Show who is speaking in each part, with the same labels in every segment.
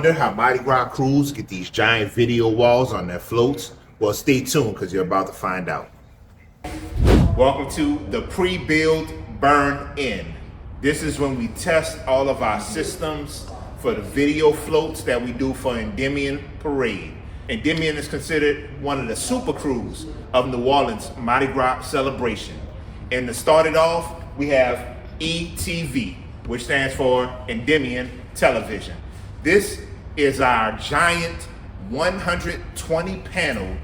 Speaker 1: wonder how Mardi Gras crews get these giant video walls on their floats? Well, stay tuned because you're about to find out. Welcome to the pre-build burn-in. This is when we test all of our systems for the video floats that we do for Endymion Parade. Endymion is considered one of the super crews of New Orleans Mardi Gras celebration. And to start it off, we have ETV, which stands for Endymion Television. This is our giant 120 panel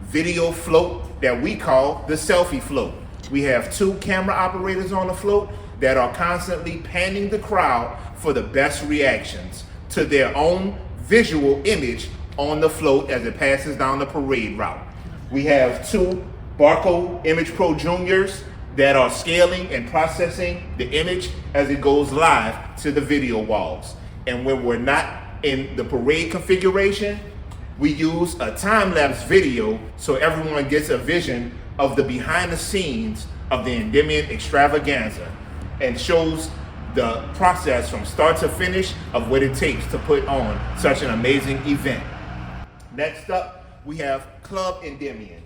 Speaker 1: video float that we call the Selfie Float. We have 2 camera operators on the float that are constantly panning the crowd for the best reactions to their own visual image on the float as it passes down the parade route. We have 2 Barco Image Pro Juniors that are scaling and processing the image as it goes live to the video walls. And when we're not in the parade configuration, we use a time-lapse video so everyone gets a vision of the behind the scenes of the Endymion extravaganza and shows the process from start to finish of what it takes to put on such an amazing event. Next up, we have Club Endymion,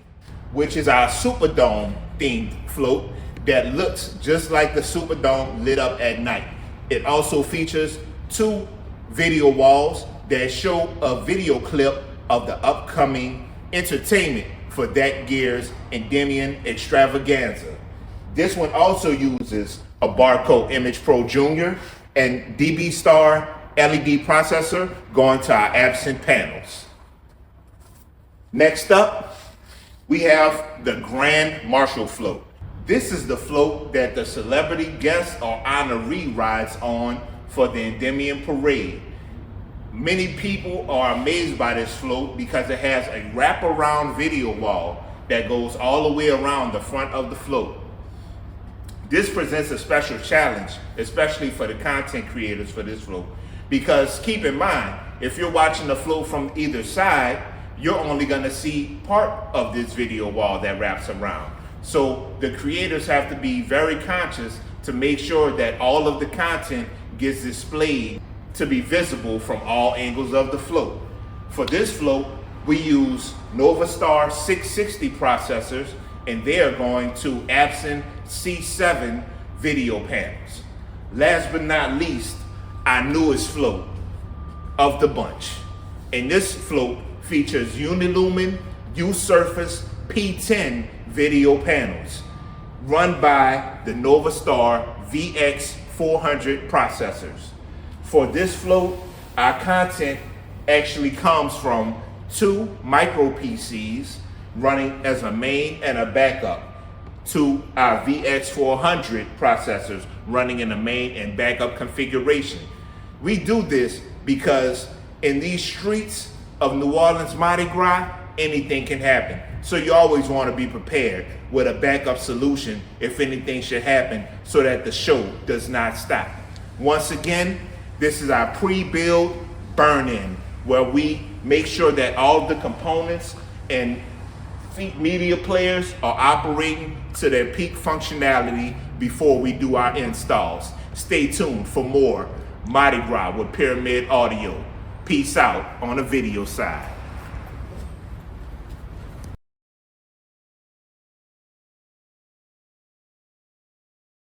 Speaker 1: which is our Superdome themed float that looks just like the Superdome lit up at night. It also features 2 video walls that show a video clip of the upcoming entertainment for that year's Endymion extravaganza. This one also uses a Barco Image Pro Junior and DB Star LED processor going to our absent panels. Next up, we have the Grand Marshal Float. This is the float that the celebrity guest or honoree rides on for the Endymion Parade. Many people are amazed by this float because it has a wraparound video wall that goes all the way around the front of the float. This presents a special challenge, especially for the content creators for this float, because keep in mind, if you're watching the float from either side, you're only gonna see part of this video wall that wraps around. So the creators have to be very conscious to make sure that all of the content gets displayed to be visible from all angles of the float. For this float, we use Novastar 660 processors, and they are going to Epson C7 video panels. Last but not least, our newest float of the bunch. And this float features Unilumin U-Surface P10 video panels run by the Novastar VX400 processors. For this float, our content actually comes from 2 micro PCs running as a main and a backup to our VX400 processors running in a main and backup configuration. We do this because in these streets of New Orleans Mardi Gras, anything can happen. So you always want to be prepared with a backup solution if anything should happen so that the show does not stop. Once again, this is our pre-build burn-in where we make sure that all of the components and media players are operating to their peak functionality before we do our installs. Stay tuned for more Mardi Gras with Pyramid Audio. Peace out on the video side.